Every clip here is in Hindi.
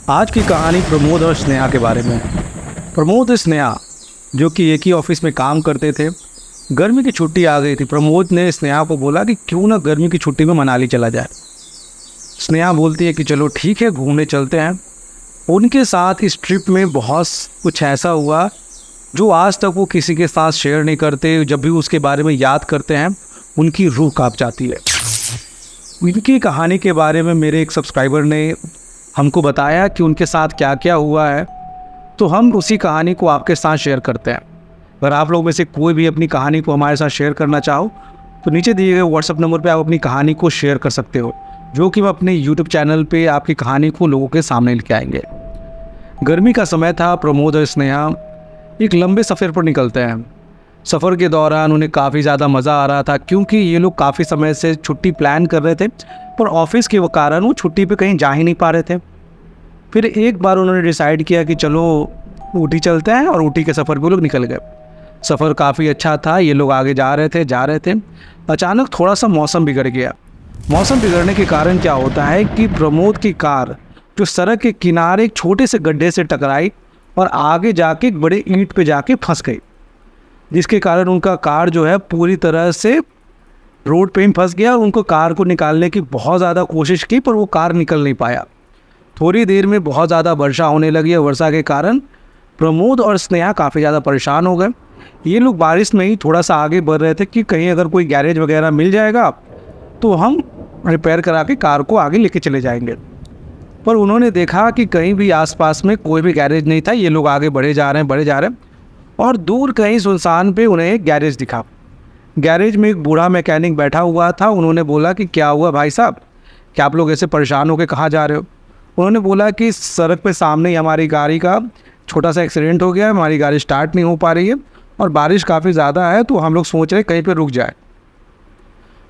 आज की कहानी प्रमोद और स्नेहा के बारे में है। प्रमोद और स्नेहा जो कि एक ही ऑफिस में काम करते थे। गर्मी की छुट्टी आ गई थी। प्रमोद ने स्नेहा को बोला कि क्यों ना गर्मी की छुट्टी में मनाली चला जाए। स्नेहा बोलती है कि चलो ठीक है, घूमने चलते हैं। उनके साथ इस ट्रिप में बहुत कुछ ऐसा हुआ जो आज तक वो किसी के साथ शेयर नहीं करते। जब भी उसके बारे में याद करते हैं उनकी रूह कांप जाती है। इनकी कहानी के बारे में मेरे एक सब्सक्राइबर ने हमको बताया कि उनके साथ क्या क्या हुआ है, तो हम उसी कहानी को आपके साथ शेयर करते हैं। अगर आप लोग में से कोई भी अपनी कहानी को हमारे साथ शेयर करना चाहो तो नीचे दिए गए व्हाट्सएप नंबर पे आप अपनी कहानी को शेयर कर सकते हो, जो कि हम अपने यूट्यूब चैनल पे आपकी कहानी को लोगों के सामने लेके आएंगे। गर्मी का समय था। प्रमोद और स्नेहा एक लंबे सफ़र पर निकलते हैं। सफ़र के दौरान उन्हें काफ़ी ज़्यादा मज़ा आ रहा था, क्योंकि ये लोग काफ़ी समय से छुट्टी प्लान कर रहे थे, पर ऑफिस के कारण वो छुट्टी पे कहीं जा ही नहीं पा रहे थे। फिर एक बार उन्होंने डिसाइड किया कि चलो ऊटी चलते हैं, और ऊटी के सफ़र पे लोग निकल गए। सफ़र काफ़ी अच्छा था। ये लोग आगे जा रहे थे। अचानक थोड़ा सा मौसम बिगड़ गया। मौसम बिगड़ने के कारण क्या होता है कि प्रमोद की कार जो सड़क के किनारे एक छोटे से गड्ढे से टकराई और आगे जाके एक बड़े ईंट पे जाके फंस गई, जिसके कारण उनका कार जो है पूरी तरह से रोड पे ही फंस गया। और उनको कार को निकालने की बहुत ज़्यादा कोशिश की, पर वो कार निकल नहीं पाया। थोड़ी देर में बहुत ज़्यादा वर्षा होने लगी है। वर्षा के कारण प्रमोद और स्नेहा काफ़ी ज़्यादा परेशान हो गए। ये लोग बारिश में ही थोड़ा सा आगे बढ़ रहे थे कि कहीं अगर कोई गैरेज वगैरह मिल जाएगा तो हम रिपेयर करा के कार को आगे लेके चले जाएंगे। पर उन्होंने देखा कि कहीं भी आसपास में कोई भी गैरेज नहीं था। ये लोग आगे बढ़े जा रहे हैं और दूर कहीं सुनसान पे उन्हें एक गैरेज दिखा। गैरेज में एक बूढ़ा मैकेनिक बैठा हुआ था। उन्होंने बोला कि क्या हुआ भाई साहब, क्या आप लोग ऐसे परेशान होकर कहाँ जा रहे हो? उन्होंने बोला कि सड़क पे सामने ही हमारी गाड़ी का छोटा सा एक्सीडेंट हो गया है, हमारी गाड़ी स्टार्ट नहीं हो पा रही है और बारिश काफ़ी ज़्यादा है, तो हम लोग सोच रहे कहीं पे रुक जाए।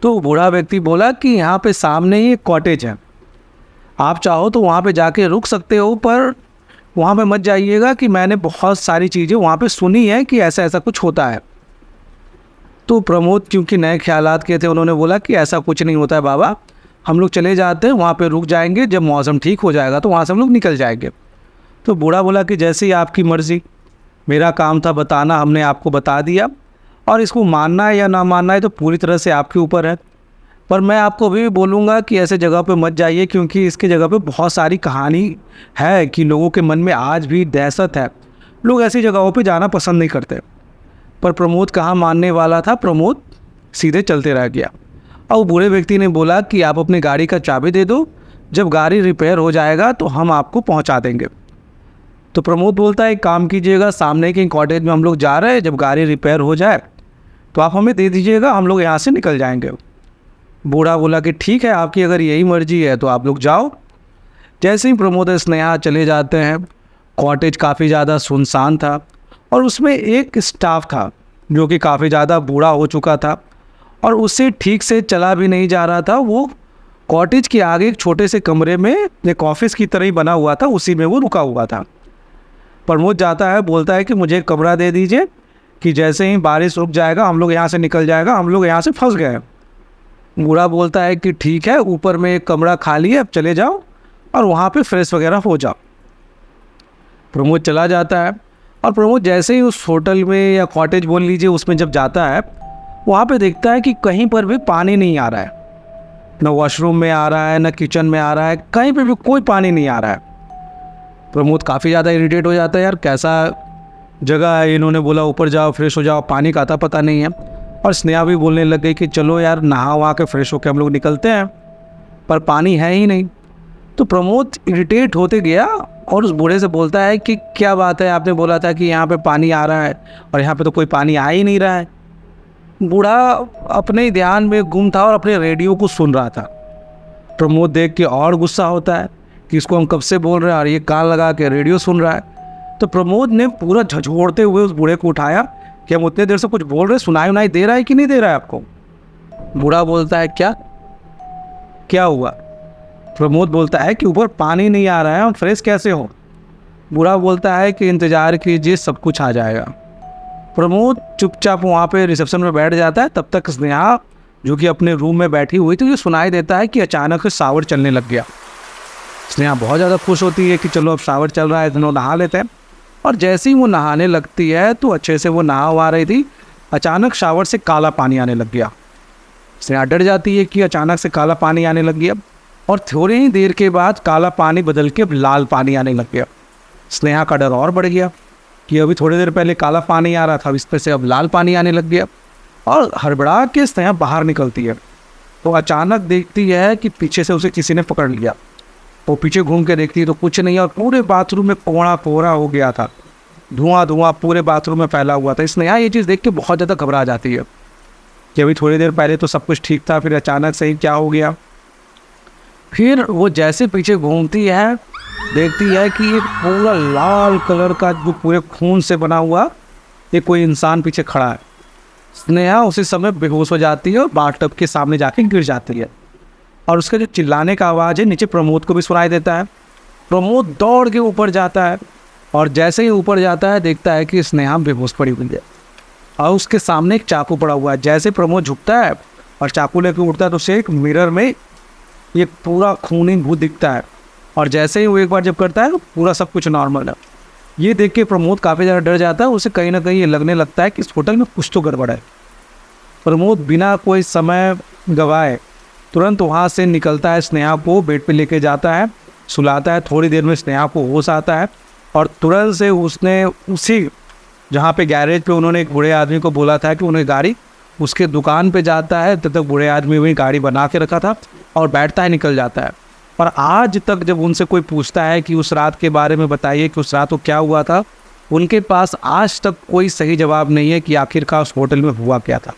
तो बूढ़ा व्यक्ति बोला कि यहाँ पे सामने ही एक कॉटेज है, आप चाहो तो वहाँ पे जाके रुक सकते हो, पर वहाँ पे मत जाइएगा कि मैंने बहुत सारी चीज़ें वहाँ पे सुनी है कि ऐसा ऐसा कुछ होता है। तो प्रमोद क्योंकि नए ख्यालात के थे, उन्होंने बोला कि ऐसा कुछ नहीं होता है बाबा, हम लोग चले जाते हैं, वहाँ पे रुक जाएंगे, जब मौसम ठीक हो जाएगा तो वहाँ से हम लोग निकल जाएंगे। तो बूढ़ा बोला कि जैसे ही आपकी मर्ज़ी, मेरा काम था बताना, हमने आपको बता दिया, और इसको मानना है या ना मानना है तो पूरी तरह से आपके ऊपर है। पर मैं आपको अभी भी बोलूँगा कि ऐसे जगह पे मत जाइए, क्योंकि इसके जगह पे बहुत सारी कहानी है कि लोगों के मन में आज भी दहशत है। लोग ऐसी जगहों पे जाना पसंद नहीं करते। पर प्रमोद कहाँ मानने वाला था। प्रमोद सीधे चलते रह गया। और बूढ़े व्यक्ति ने बोला कि आप अपनी गाड़ी का चाबी दे दो, जब गाड़ी रिपेयर हो जाएगा तो हम आपको पहुंचा देंगे। तो प्रमोद बोलता है एक काम कीजिएगा, सामने के कॉटेज में हम लोग जा रहे हैं, जब गाड़ी रिपेयर हो जाए तो आप हमें दे दीजिएगा, हम लोग यहाँ से निकल जाएंगे। बूढ़ा बोला कि ठीक है, आपकी अगर यही मर्जी है तो आप लोग जाओ। जैसे ही प्रमोद और स्नेहा चले जाते हैं, कॉटेज काफ़ी ज़्यादा सुनसान था और उसमें एक स्टाफ था जो कि काफ़ी ज़्यादा बूढ़ा हो चुका था और उससे ठीक से चला भी नहीं जा रहा था। वो कॉटेज के आगे एक छोटे से कमरे में एक ऑफिस की तरह ही बना हुआ था, उसी में वो रुका हुआ था। प्रमोद जाता है, बोलता है कि मुझे एक कमरा दे दीजिए कि जैसे ही बारिश रुक जाएगा हम लोग यहाँ से निकल जाएगा, हम लोग यहाँ से फंस गए। बूढ़ा बोलता है कि ठीक है, ऊपर में एक कमरा खाली है, अब चले जाओ और वहाँ पे फ्रेश वगैरह हो जाओ। प्रमोद चला जाता है और प्रमोद जैसे ही उस होटल में या कॉटेज बोल लीजिए उसमें जब जाता है, वहाँ पे देखता है कि कहीं पर भी पानी नहीं आ रहा है। न वॉशरूम में आ रहा है, न किचन में आ रहा है, कहीं पे भी कोई पानी नहीं आ रहा है। प्रमोद काफ़ी ज़्यादा इरिटेट हो जाता है, यार कैसा जगह है, इन्होंने बोला ऊपर जाओ फ्रेश हो जाओ, पानी का आता पता नहीं है। और स्नेहा भी बोलने लग गई कि चलो यार नहा वहा के फ्रेश होकर हम लोग निकलते हैं, पर पानी है ही नहीं। तो प्रमोद इरिटेट होते गया और उस बूढ़े से बोलता है कि क्या बात है, आपने बोला था कि यहाँ पे पानी आ रहा है और यहाँ पे तो कोई पानी आ ही नहीं रहा है। बूढ़ा अपने ध्यान में गुम था और अपने रेडियो को सुन रहा था। प्रमोद देख के और गुस्सा होता है कि इसको हम कब से बोल रहे हैं और ये कान लगा के रेडियो सुन रहा है। तो प्रमोद ने पूरा झंझोड़ते हुए उस बूढ़े को उठाया कि हम उतने देर से कुछ बोल रहे, सुनाई उनाई दे रहा है कि नहीं दे रहा है आपको? बूढ़ा बोलता है क्या हुआ? प्रमोद बोलता है कि ऊपर पानी नहीं आ रहा है, हम फ्रेश कैसे हो? बूढ़ा बोलता है कि इंतज़ार कीजिए, सब कुछ आ जाएगा। प्रमोद चुपचाप वहाँ पे रिसेप्शन में बैठ जाता है। तब तक स्नेहा जो कि अपने रूम में बैठी हुई थी, ये सुनाई देता है कि अचानक से शावर चलने लग गया। स्नेहा बहुत ज़्यादा खुश होती है कि चलो अब शावर चल रहा है, दोनों नहा लेते हैं। और जैसे ही वो नहाने लगती है तो अच्छे से वो नहा वहा रही थी, अचानक शावर से काला पानी आने लग गया। स्नेहा डर जाती है कि अचानक से काला पानी आने लग गया, और थोड़ी ही देर के बाद काला पानी बदल के अब लाल पानी आने लग गया। स्नेहा का डर और बढ़ गया कि अभी थोड़ी देर पहले काला पानी आ रहा था, इस पर से अब लाल पानी आने लग गया। और हड़बड़ा के स्नेहा बाहर निकलती है तो अचानक देखती है कि पीछे से उसे किसी ने पकड़ लिया। वो पीछे घूम के देखती है तो कुछ नहीं, और पूरे बाथरूम में कोहरा कोहरा हो गया था, धुआं धुआं पूरे बाथरूम में फैला हुआ था। स्नेहा ये चीज़ देख के बहुत ज़्यादा घबरा जाती है कि अभी थोड़ी देर पहले तो सब कुछ ठीक था, फिर अचानक से ही क्या हो गया। फिर वो जैसे पीछे घूमती है, देखती है कि एक पूरा लाल कलर का जो पूरे खून से बना हुआ एक कोई इंसान पीछे खड़ा है। स्नेहा उसी समय बेहोश हो जाती है और बाथटब के सामने जाके गिर जाती है, और उसका जो चिल्लाने का आवाज़ है नीचे प्रमोद को भी सुनाई देता है। प्रमोद दौड़ के ऊपर जाता है, और जैसे ही ऊपर जाता है देखता है कि स्नेहा बेहोश पड़ी हुई है और उसके सामने एक चाकू पड़ा हुआ है। जैसे प्रमोद झुकता है और चाकू लेकर उठता है तो उसे एक मिरर में ये पूरा खूनी भूत दिखता है, और जैसे ही वो एक बार जब करता है तो पूरा सब कुछ नॉर्मल है। ये देख के प्रमोद काफ़ी ज़्यादा डर जाता है, उसे कहीं ना कहीं ये लगने लगता है कि इस होटल में कुछ तो गड़बड़ है। प्रमोद बिना कोई समय गवाए तुरंत वहाँ से निकलता है, स्नेहा को बेड पे लेके जाता है, सुलाता है। थोड़ी देर में स्नेहा को होश आता है, और तुरंत से उसने उसी जहाँ पे गैरेज पे उन्होंने एक बूढ़े आदमी को बोला था कि उन्हें गाड़ी उसके दुकान पे जाता है, तब तक बूढ़े आदमी वही गाड़ी बना के रखा था और बैठता है, निकल जाता है। और आज तक जब उनसे कोई पूछता है कि उस रात के बारे में बताइए कि उस रात को क्या हुआ था, उनके पास आज तक कोई सही जवाब नहीं है कि आखिरकार उस होटल में हुआ क्या था।